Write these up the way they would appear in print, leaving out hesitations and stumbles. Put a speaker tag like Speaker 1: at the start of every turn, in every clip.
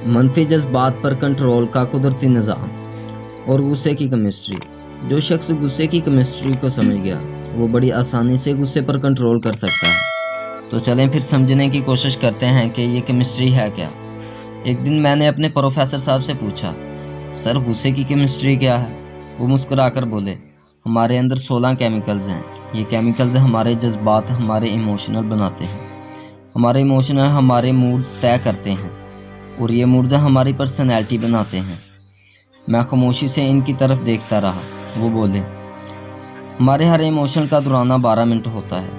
Speaker 1: منفی جذبات پر کنٹرول کا قدرتی نظام اور غصے کی کیمسٹری۔ جو شخص غصے کی کیمسٹری کو سمجھ گیا وہ بڑی آسانی سے غصے پر کنٹرول کر سکتا ہے۔ تو چلیں پھر سمجھنے کی کوشش کرتے ہیں کہ یہ کیمسٹری ہے کیا۔ ایک دن میں نے اپنے پروفیسر صاحب سے پوچھا، سر غصے کی کیمسٹری کیا ہے؟ وہ مسکرا کر بولے، ہمارے اندر 16 کیمیکلز ہیں۔ یہ کیمیکلز ہمارے جذبات ہمارے ایموشنل بناتے ہیں، ہمارے ایموشنل ہمارے موڈز طے کرتے ہیں اور یہ موڈز ہماری پرسنالٹی بناتے ہیں۔ میں خاموشی سے ان کی طرف دیکھتا رہا۔ وہ بولے، ہمارے ہر ایموشن کا دورانہ 12 منٹ ہوتا ہے۔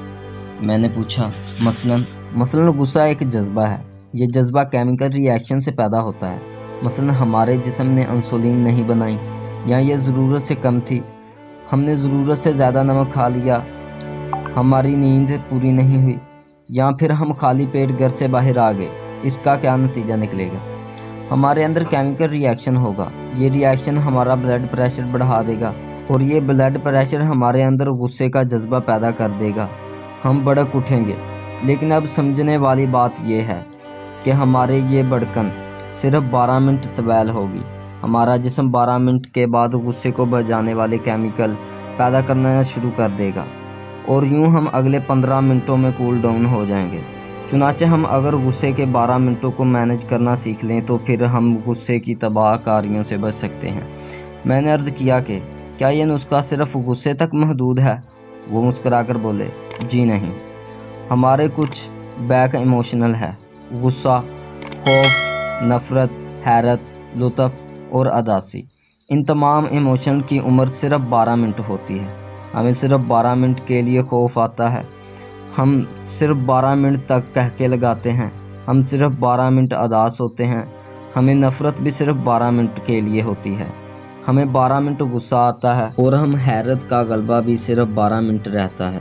Speaker 1: میں نے پوچھا، مثلاً غصہ ایک جذبہ ہے۔ یہ جذبہ کیمیکل ری ایکشن سے پیدا ہوتا ہے۔ مثلاً ہمارے جسم نے انسولین نہیں بنائی، یا یہ ضرورت سے کم تھی، ہم نے ضرورت سے زیادہ نمک کھا لیا، ہماری نیند پوری نہیں ہوئی، یا پھر ہم خالی پیٹ گھر سے باہر آ گئے۔ اس کا کیا نتیجہ نکلے گا؟ ہمارے اندر کیمیکل ری ایکشن ہوگا۔ یہ ری ایکشن ہمارا بلڈ پریشر بڑھا دے گا اور یہ بلڈ پریشر ہمارے اندر غصے کا جذبہ پیدا کر دے گا۔ ہم بھڑک اٹھیں گے۔ لیکن اب سمجھنے والی بات یہ ہے کہ ہمارے یہ بھڑکن صرف 12 منٹ طویل ہوگی۔ ہمارا جسم 12 منٹ کے بعد غصے کو بجھانے والے کیمیکل پیدا کرنا شروع کر دے گا اور یوں ہم اگلے 15 منٹوں میں کول ڈاؤن ہو جائیں گے۔ چنانچہ ہم اگر غصے کے 12 منٹوں کو مینج کرنا سیکھ لیں تو پھر ہم غصے کی تباہ کاریوں سے بچ سکتے ہیں۔ میں نے عرض کیا کہ کیا یہ نسخہ صرف غصے تک محدود ہے؟ وہ مسکرا کر بولے، جی نہیں، ہمارے کچھ بیک ایموشنل ہے۔ غصہ، خوف، نفرت، حیرت، لطف اور اداسی۔ ان تمام ایموشن کی عمر صرف 12 منٹ ہوتی ہے۔ ہمیں صرف 12 منٹ کے لیے خوف آتا ہے، ہم صرف 12 منٹ تک قہقہے لگاتے ہیں، ہم صرف 12 منٹ اداس ہوتے ہیں، ہمیں نفرت بھی صرف 12 منٹ کے لیے ہوتی ہے، ہمیں 12 منٹ غصہ آتا ہے اور ہم حیرت کا غلبہ بھی صرف 12 منٹ رہتا ہے۔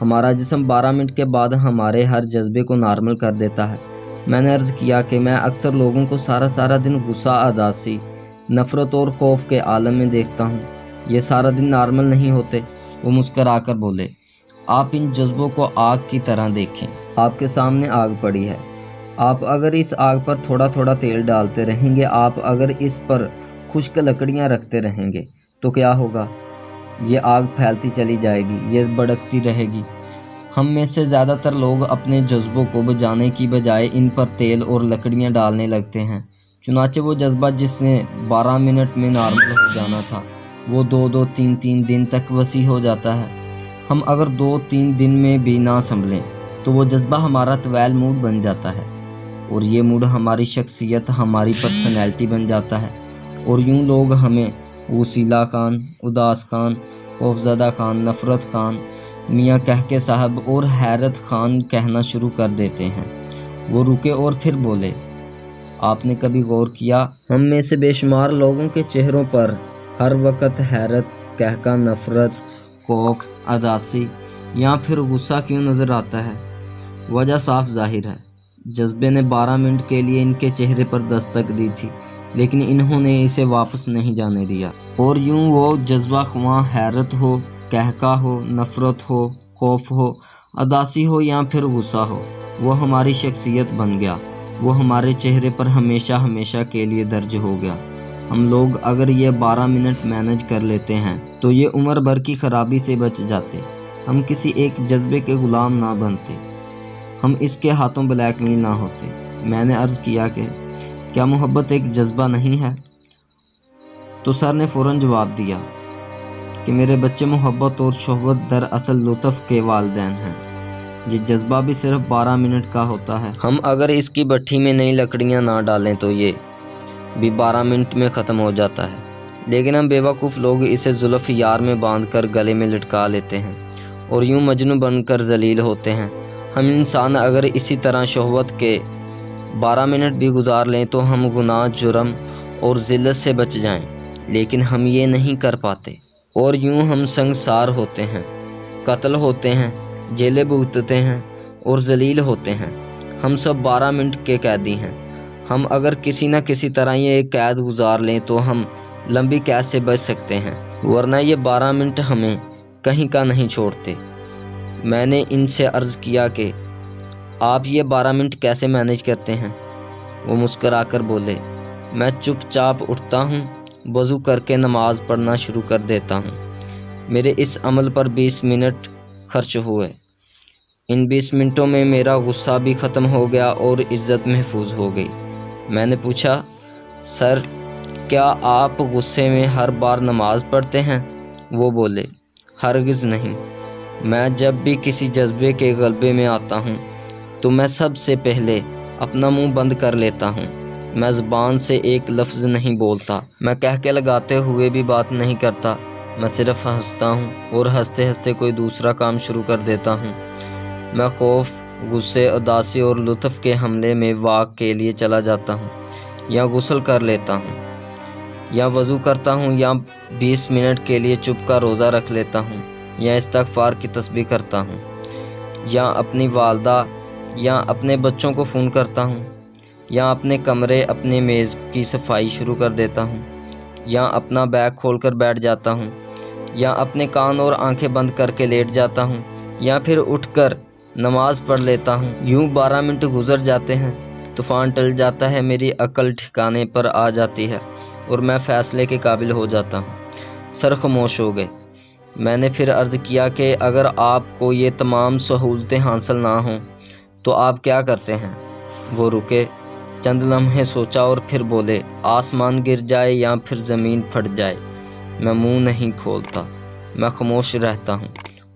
Speaker 1: ہمارا جسم 12 منٹ کے بعد ہمارے ہر جذبے کو نارمل کر دیتا ہے۔ میں نے عرض کیا کہ میں اکثر لوگوں کو سارا دن غصہ، اداسی، نفرت اور خوف کے عالم میں دیکھتا ہوں۔ یہ سارا دن نارمل نہیں ہوتے۔ وہ مسکرا کر بولے، آپ ان جذبوں کو آگ کی طرح دیکھیں۔ آپ کے سامنے آگ پڑی ہے، آپ اگر اس آگ پر تھوڑا تیل ڈالتے رہیں گے، آپ اگر اس پر خشک لکڑیاں رکھتے رہیں گے تو کیا ہوگا؟ یہ آگ پھیلتی چلی جائے گی، یہ بھڑکتی رہے گی۔ ہم میں سے زیادہ تر لوگ اپنے جذبوں کو بجھانے کی بجائے ان پر تیل اور لکڑیاں ڈالنے لگتے ہیں۔ چنانچہ وہ جذبہ جس نے 12 منٹ میں نارمل ہو جانا تھا وہ 2-3 دن تک وسیع ہو جاتا ہے۔ ہم اگر 2-3 دن میں بھی نہ سنبھلیں تو وہ جذبہ ہمارا طویل موڈ بن جاتا ہے اور یہ موڈ ہماری شخصیت، ہماری پرسنالٹی بن جاتا ہے اور یوں لوگ ہمیں غصیلا خان، اداس خان، خوفزدہ خان، نفرت خان، میاں کہکے صاحب اور حیرت خان کہنا شروع کر دیتے ہیں۔ وہ رکے اور پھر بولے، آپ نے کبھی غور کیا ہم میں سے بے شمار لوگوں کے چہروں پر ہر وقت حیرت، کہکا، نفرت، خوف، اداسی یا پھر غصہ کیوں نظر آتا ہے؟ وجہ صاف ظاہر ہے، جذبے نے 12 منٹ کے لیے ان کے چہرے پر دستک دی تھی لیکن انہوں نے اسے واپس نہیں جانے دیا اور یوں وہ جذبہ خواہ حیرت ہو، کہکا ہو، نفرت ہو، خوف ہو، اداسی ہو یا پھر غصہ ہو، وہ ہماری شخصیت بن گیا، وہ ہمارے چہرے پر ہمیشہ کے لیے درج ہو گیا۔ ہم لوگ اگر یہ 12 منٹ مینج کر لیتے ہیں تو یہ عمر بھر کی خرابی سے بچ جاتے۔ ہم کسی ایک جذبے کے غلام نہ بنتے، ہم اس کے ہاتھوں بلیک میل نہ ہوتے۔ میں نے عرض کیا کہ کیا محبت ایک جذبہ نہیں ہے؟ تو سر نے فوراً جواب دیا کہ میرے بچے، محبت اور شہوت دراصل لطف کے والدین ہیں۔ یہ جذبہ بھی صرف 12 منٹ کا ہوتا ہے۔ ہم اگر اس کی بھٹی میں نئی لکڑیاں نہ ڈالیں تو یہ بھی 12 منٹ میں ختم ہو جاتا ہے، لیکن ہم بیوقوف لوگ اسے زلف یار میں باندھ کر گلے میں لٹکا لیتے ہیں اور یوں مجنوں بن کر ذلیل ہوتے ہیں۔ ہم انسان اگر اسی طرح شہوت کے 12 منٹ بھی گزار لیں تو ہم گناہ، جرم اور ذلت سے بچ جائیں، لیکن ہم یہ نہیں کر پاتے اور یوں ہم سنگسار ہوتے ہیں، قتل ہوتے ہیں، جیلیں بھگتتے ہیں اور ذلیل ہوتے ہیں۔ ہم سب 12 منٹ کے قیدی ہیں۔ ہم اگر کسی نہ کسی طرح یہ قید گزار لیں تو ہم لمبی قید سے بچ سکتے ہیں، ورنہ یہ 12 منٹ ہمیں کہیں کا نہیں چھوڑتے۔ میں نے ان سے عرض کیا کہ آپ یہ 12 منٹ کیسے مینج کرتے ہیں؟ وہ مسکرا کر بولے، میں چپ چاپ اٹھتا ہوں، وضو کر کے نماز پڑھنا شروع کر دیتا ہوں۔ میرے اس عمل پر 20 منٹ خرچ ہوئے۔ ان 20 منٹوں میں میرا غصہ بھی ختم ہو گیا اور عزت محفوظ ہو گئی۔ میں نے پوچھا، سر کیا آپ غصے میں ہر بار نماز پڑھتے ہیں؟ وہ بولے، ہرگز نہیں، میں جب بھی کسی جذبے کے غلبے میں آتا ہوں تو میں سب سے پہلے اپنا منہ بند کر لیتا ہوں، میں زبان سے ایک لفظ نہیں بولتا، میں کہکے لگاتے ہوئے بھی بات نہیں کرتا، میں صرف ہنستا ہوں اور ہنستے ہنستے کوئی دوسرا کام شروع کر دیتا ہوں۔ میں خوف، غصے، اداسی اور لطف کے حملے میں واک کے لیے چلا جاتا ہوں، یا غسل کر لیتا ہوں، یا وضو کرتا ہوں، یا 20 منٹ کے لیے چپ کا روزہ رکھ لیتا ہوں، یا استغفار کی تسبیح کرتا ہوں، یا اپنی والدہ یا اپنے بچوں کو فون کرتا ہوں، یا اپنے کمرے، اپنے میز کی صفائی شروع کر دیتا ہوں، یا اپنا بیگ کھول کر بیٹھ جاتا ہوں، یا اپنے کان اور آنکھیں بند کر کے لیٹ جاتا ہوں، یا پھر اٹھ کر نماز پڑھ لیتا ہوں۔ یوں 12 منٹ گزر جاتے ہیں، طوفان ٹل جاتا ہے، میری عقل ٹھکانے پر آ جاتی ہے اور میں فیصلے کے قابل ہو جاتا ہوں۔ سر خاموش ہو گئے۔ میں نے پھر عرض کیا کہ اگر آپ کو یہ تمام سہولتیں حاصل نہ ہوں تو آپ کیا کرتے ہیں؟ وہ رکے، چند لمحے سوچا اور پھر بولے، آسمان گر جائے یا پھر زمین پھٹ جائے، میں منہ نہیں کھولتا، میں خاموش رہتا ہوں،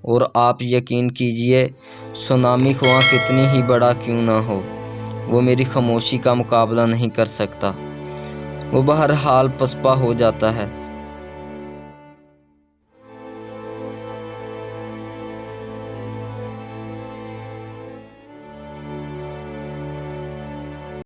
Speaker 1: اور آپ یقین کیجئے سونامی خواہ کتنی ہی بڑا کیوں نہ ہو، وہ میری خاموشی کا مقابلہ نہیں کر سکتا۔ وہ بہرحال پسپا ہو جاتا ہے،